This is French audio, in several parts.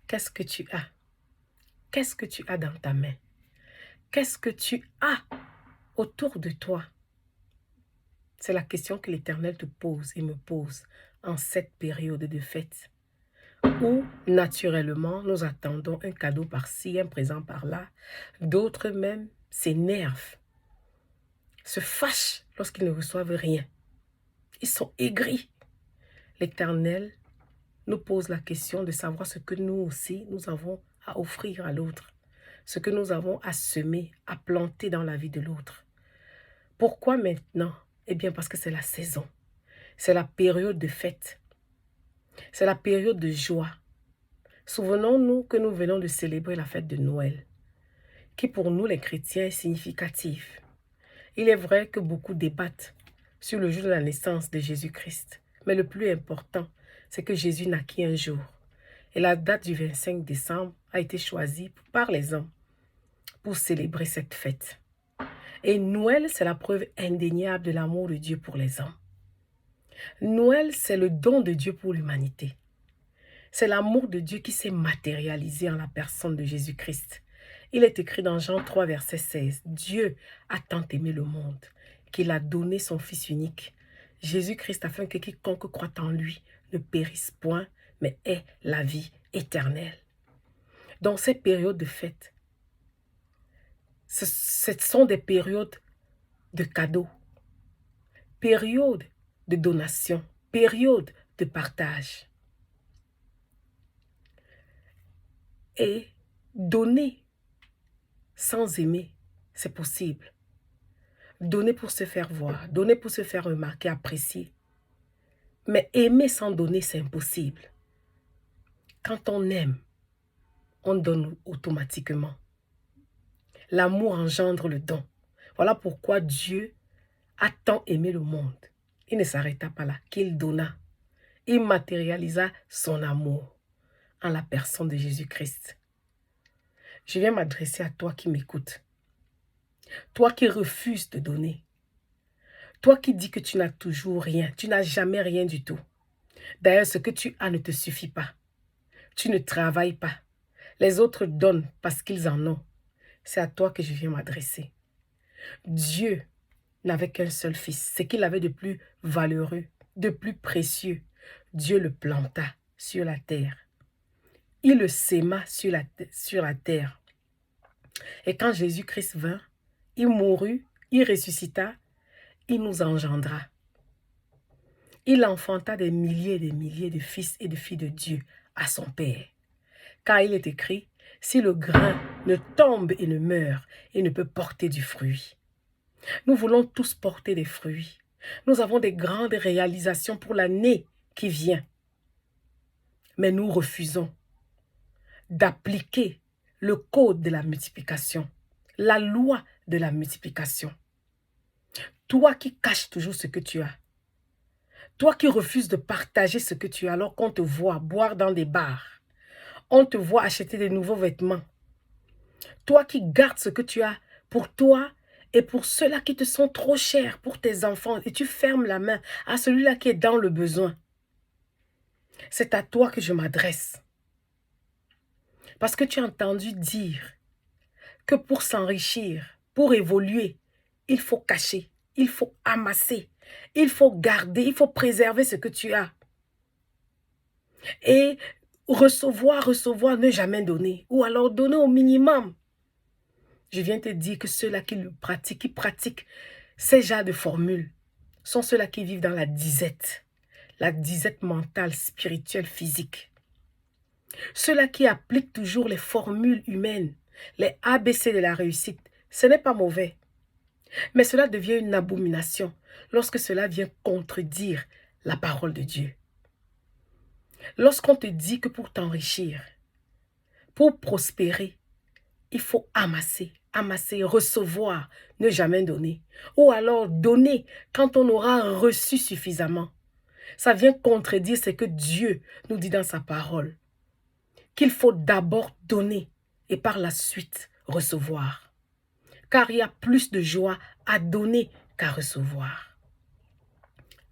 Qu'est-ce que tu as? Qu'est-ce que tu as dans ta main? Qu'est-ce que tu as autour de toi? C'est la question que l'Éternel te pose et me pose en cette période de fête, où naturellement nous attendons un cadeau par-ci, un présent par-là. D'autres même s'énervent, se fâchent lorsqu'ils ne reçoivent rien. Ils sont aigris. L'Éternel nous pose la question de savoir ce que nous aussi, nous avons à offrir à l'autre, ce que nous avons à semer, à planter dans la vie de l'autre. Pourquoi maintenant? Eh bien parce que c'est la saison, c'est la période de fête, c'est la période de joie. Souvenons-nous que nous venons de célébrer la fête de Noël, qui pour nous les chrétiens est significative. Il est vrai que beaucoup débattent sur le jour de la naissance de Jésus-Christ, mais le plus important, c'est que Jésus naquit un jour. Et la date du 25 décembre a été choisie par les hommes pour célébrer cette fête. Et Noël, c'est la preuve indéniable de l'amour de Dieu pour les hommes. Noël, c'est le don de Dieu pour l'humanité. C'est l'amour de Dieu qui s'est matérialisé en la personne de Jésus-Christ. Il est écrit dans Jean 3, verset 16. Dieu a tant aimé le monde qu'il a donné son Fils unique, Jésus-Christ, afin que quiconque croit en lui ne périsse point, mais ait la vie éternelle. Dans ces périodes de fête, ce sont des périodes de cadeaux, périodes de donation, périodes de partage. Et donner sans aimer, c'est possible. Donner pour se faire voir, donner pour se faire remarquer, apprécier. Mais aimer sans donner, c'est impossible. Quand on aime, on donne automatiquement. L'amour engendre le don. Voilà pourquoi Dieu a tant aimé le monde. Il ne s'arrêta pas là, qu'il donna. Il matérialisa son amour en la personne de Jésus-Christ. Je viens m'adresser à toi qui m'écoutes. Toi qui refuses de donner. Toi qui dis que tu n'as toujours rien, tu n'as jamais rien du tout. D'ailleurs, ce que tu as ne te suffit pas. Tu ne travailles pas. Les autres donnent parce qu'ils en ont. C'est à toi que je viens m'adresser. Dieu n'avait qu'un seul fils. Ce qu'il avait de plus valeureux, de plus précieux, Dieu le planta sur la terre. Il le sema sur la terre. Et quand Jésus-Christ vint, il mourut, il ressuscita, il nous engendra. Il enfanta des milliers et des milliers de fils et de filles de Dieu à son Père. Car il est écrit, si le grain ne tombe et ne meurt, il ne peut porter du fruit. Nous voulons tous porter des fruits. Nous avons des grandes réalisations pour l'année qui vient. Mais nous refusons d'appliquer le code de la multiplication, la loi de la multiplication. Toi qui caches toujours ce que tu as, toi qui refuses de partager ce que tu as alors qu'on te voit boire dans des bars, on te voit acheter de nouveaux vêtements, toi qui gardes ce que tu as pour toi et pour ceux-là qui te sont trop chers, pour tes enfants, et tu fermes la main à celui-là qui est dans le besoin. C'est à toi que je m'adresse. Parce que tu as entendu dire que pour s'enrichir, pour évoluer, il faut cacher, il faut amasser, il faut garder, il faut préserver ce que tu as. Et recevoir, ne jamais donner. Ou alors donner au minimum. Je viens te dire que ceux-là qui pratiquent ces genres de formules, sont ceux-là qui vivent dans la disette mentale, spirituelle, physique. Ceux-là qui appliquent toujours les formules humaines, les ABC de la réussite, ce n'est pas mauvais. Mais cela devient une abomination lorsque cela vient contredire la parole de Dieu. Lorsqu'on te dit que pour t'enrichir, pour prospérer, il faut amasser, recevoir, ne jamais donner. Ou alors donner quand on aura reçu suffisamment. Ça vient contredire ce que Dieu nous dit dans sa parole. Qu'il faut d'abord donner et par la suite recevoir. Car il y a plus de joie à donner qu'à recevoir.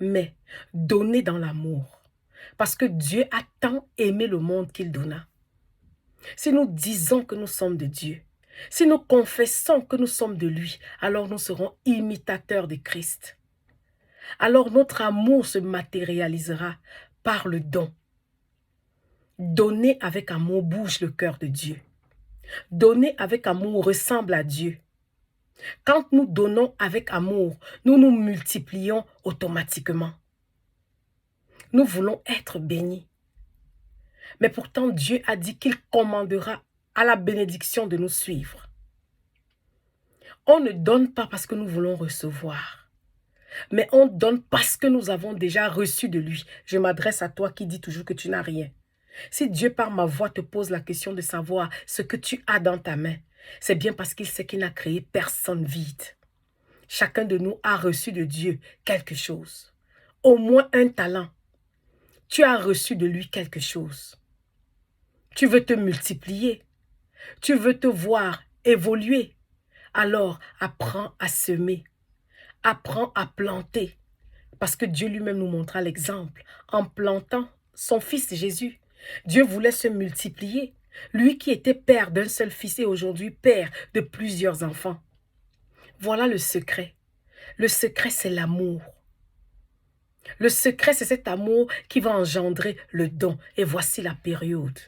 Mais donner dans l'amour. Parce que Dieu a tant aimé le monde qu'il donna. Si nous disons que nous sommes de Dieu, si nous confessons que nous sommes de lui, alors nous serons imitateurs de Christ. Alors notre amour se matérialisera par le don. Donner avec amour bouge le cœur de Dieu. Donner avec amour ressemble à Dieu. Quand nous donnons avec amour, nous nous multiplions automatiquement. Nous voulons être bénis. Mais pourtant, Dieu a dit qu'il commandera à la bénédiction de nous suivre. On ne donne pas parce que nous voulons recevoir, mais on donne parce que nous avons déjà reçu de lui. Je m'adresse à toi qui dis toujours que tu n'as rien. Si Dieu par ma voix te pose la question de savoir ce que tu as dans ta main, c'est bien parce qu'il sait qu'il n'a créé personne vide. Chacun de nous a reçu de Dieu quelque chose, au moins un talent. Tu as reçu de lui quelque chose. Tu veux te multiplier, tu veux te voir évoluer. Alors, apprends à semer, apprends à planter, parce que Dieu lui-même nous montra l'exemple en plantant son fils Jésus. Dieu voulait se multiplier, lui qui était père d'un seul fils et aujourd'hui père de plusieurs enfants. Voilà le secret. Le secret, c'est l'amour. Le secret, c'est cet amour qui va engendrer le don. Et voici la période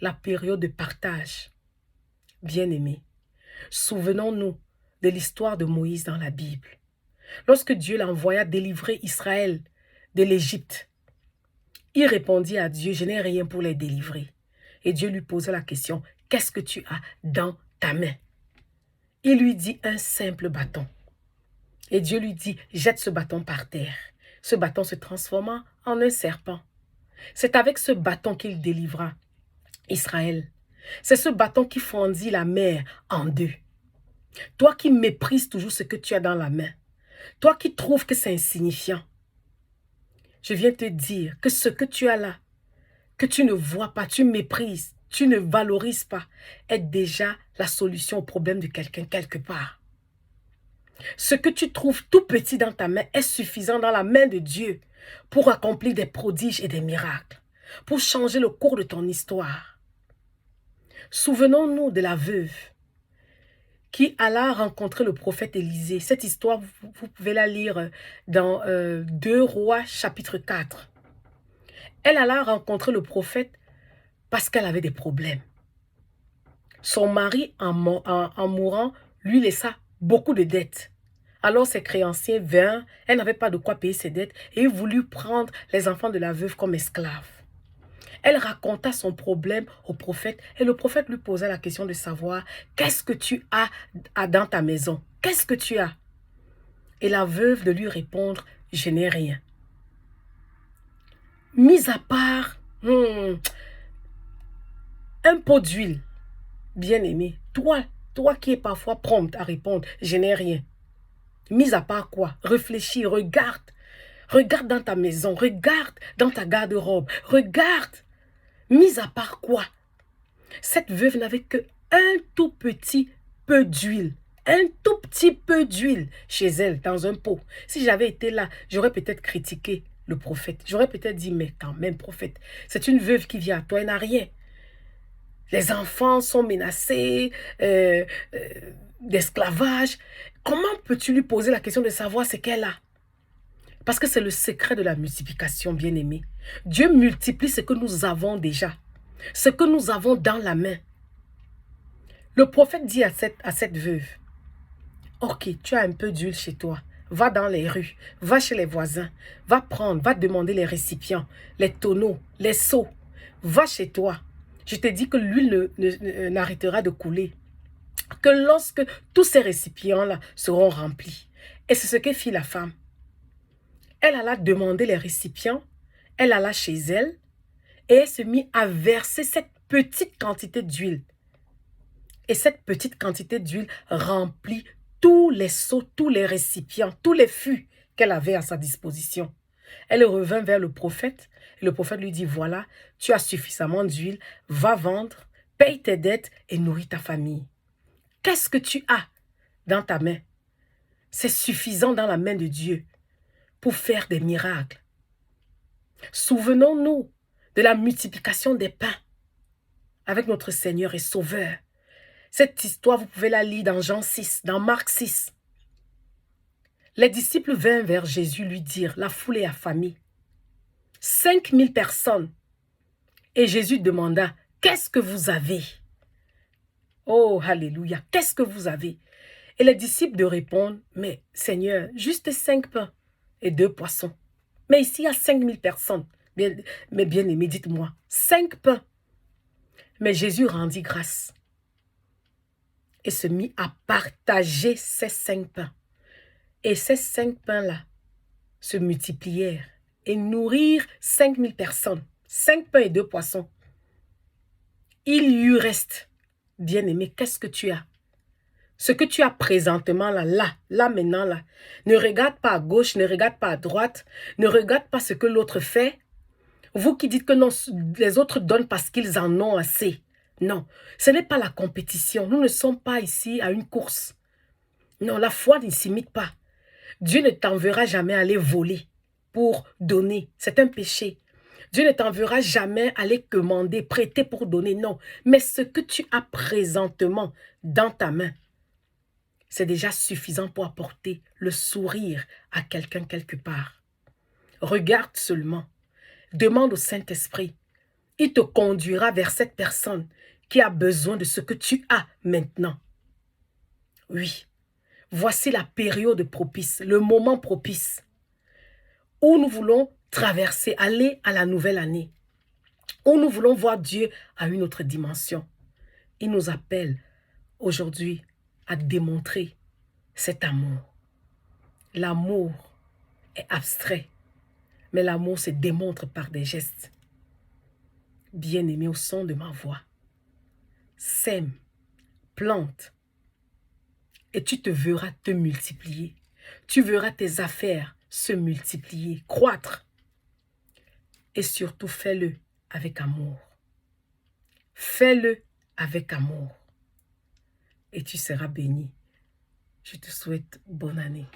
de partage. Bien-aimés, souvenons-nous de l'histoire de Moïse dans la Bible. Lorsque Dieu l'envoya délivrer Israël de l'Égypte, il répondit à Dieu, je n'ai rien pour les délivrer. Et Dieu lui posa la question, qu'est-ce que tu as dans ta main? Il lui dit un simple bâton. Et Dieu lui dit, jette ce bâton par terre. Ce bâton se transforma en un serpent. C'est avec ce bâton qu'il délivra Israël. C'est ce bâton qui fendit la mer en deux. Toi qui méprises toujours ce que tu as dans la main, toi qui trouves que c'est insignifiant, je viens te dire que ce que tu as là, que tu ne vois pas, tu méprises, tu ne valorises pas, est déjà la solution au problème de quelqu'un quelque part. Ce que tu trouves tout petit dans ta main est suffisant dans la main de Dieu pour accomplir des prodiges et des miracles, pour changer le cours de ton histoire. Souvenons-nous de la veuve qui alla rencontrer le prophète Élisée. Cette histoire, vous pouvez la lire dans 2 Rois chapitre 4. Elle alla rencontrer le prophète parce qu'elle avait des problèmes. Son mari, en mourant, lui laissa beaucoup de dettes. Alors ses créanciers vinrent, elle n'avait pas de quoi payer ses dettes et il voulut prendre les enfants de la veuve comme esclaves. Elle raconta son problème au prophète et le prophète lui posa la question de savoir qu'est-ce que tu as dans ta maison? Qu'est-ce que tu as? Et la veuve de lui répondre, je n'ai rien. Mis à part un pot d'huile, bien-aimé, toi qui es parfois prompte à répondre, je n'ai rien. Mis à part quoi? Réfléchis, regarde dans ta maison, regarde dans ta garde-robe, regarde. Mis à part quoi? Cette veuve n'avait que un tout petit peu d'huile. Un tout petit peu d'huile chez elle, dans un pot. Si j'avais été là, j'aurais peut-être critiqué le prophète. J'aurais peut-être dit, mais quand même, prophète, c'est une veuve qui vient à toi, elle n'a rien. Les enfants sont menacés d'esclavage. Comment peux-tu lui poser la question de savoir ce qu'elle a? Parce que c'est le secret de la multiplication, bien-aimé. Dieu multiplie ce que nous avons déjà, ce que nous avons dans la main. Le prophète dit à cette veuve, ok, tu as un peu d'huile chez toi, va dans les rues, va chez les voisins, va demander les récipients, les tonneaux, les seaux, va chez toi. Je te dis que l'huile n'arrêtera de couler, que lorsque tous ces récipients-là seront remplis. Et c'est ce que fit la femme. Elle alla demander les récipients, elle alla chez elle et elle se mit à verser cette petite quantité d'huile. Et cette petite quantité d'huile remplit tous les seaux, tous les récipients, tous les fûts qu'elle avait à sa disposition. Elle revint vers le prophète et le prophète lui dit, voilà, tu as suffisamment d'huile, va vendre, paye tes dettes et nourris ta famille. Qu'est-ce que tu as dans ta main? C'est suffisant dans la main de Dieu pour faire des miracles. Souvenons-nous de la multiplication des pains. avec notre Seigneur et Sauveur. Cette histoire, vous pouvez la lire dans Jean 6, dans Marc 6. Les disciples vinrent vers Jésus lui dire, la foule est affamée. 5000 personnes. Et Jésus demanda, qu'est-ce que vous avez? Oh, alléluia, qu'est-ce que vous avez? Et les disciples de répondre, mais Seigneur, juste 5 pains et 2 poissons. Mais ici, il y a 5000 personnes. Mais bien aimé, dites-moi, 5 pains. Mais Jésus rendit grâce et se mit à partager ces 5 pains. Et ces 5 pains-là se multiplièrent et nourrirent 5000 personnes. 5 pains et 2 poissons. Il y eut reste. Bien-aimé, qu'est-ce que tu as? Ce que tu as présentement là, maintenant là. Ne regarde pas à gauche, ne regarde pas à droite. Ne regarde pas ce que l'autre fait. Vous qui dites que non, les autres donnent parce qu'ils en ont assez. Non, ce n'est pas la compétition. Nous ne sommes pas ici à une course. Non, la foi ne s'imite pas. Dieu ne t'enverra jamais aller voler pour donner. C'est un péché. Dieu ne t'enverra jamais aller commander, prêter pour donner. Non, mais ce que tu as présentement dans ta main, c'est déjà suffisant pour apporter le sourire à quelqu'un quelque part. Regarde seulement. Demande au Saint-Esprit. Il te conduira vers cette personne qui a besoin de ce que tu as maintenant. Oui, voici la période propice, le moment propice où nous voulons traverser, aller à la nouvelle année, où nous voulons voir Dieu à une autre dimension. Il nous appelle aujourd'hui à démontrer cet amour. L'amour est abstrait, mais l'amour se démontre par des gestes. Bien-aimé, au son de ma voix, sème, plante, et tu te verras te multiplier. Tu verras tes affaires se multiplier, croître. Et surtout, fais-le avec amour. Fais-le avec amour. Et tu seras béni. Je te souhaite bonne année.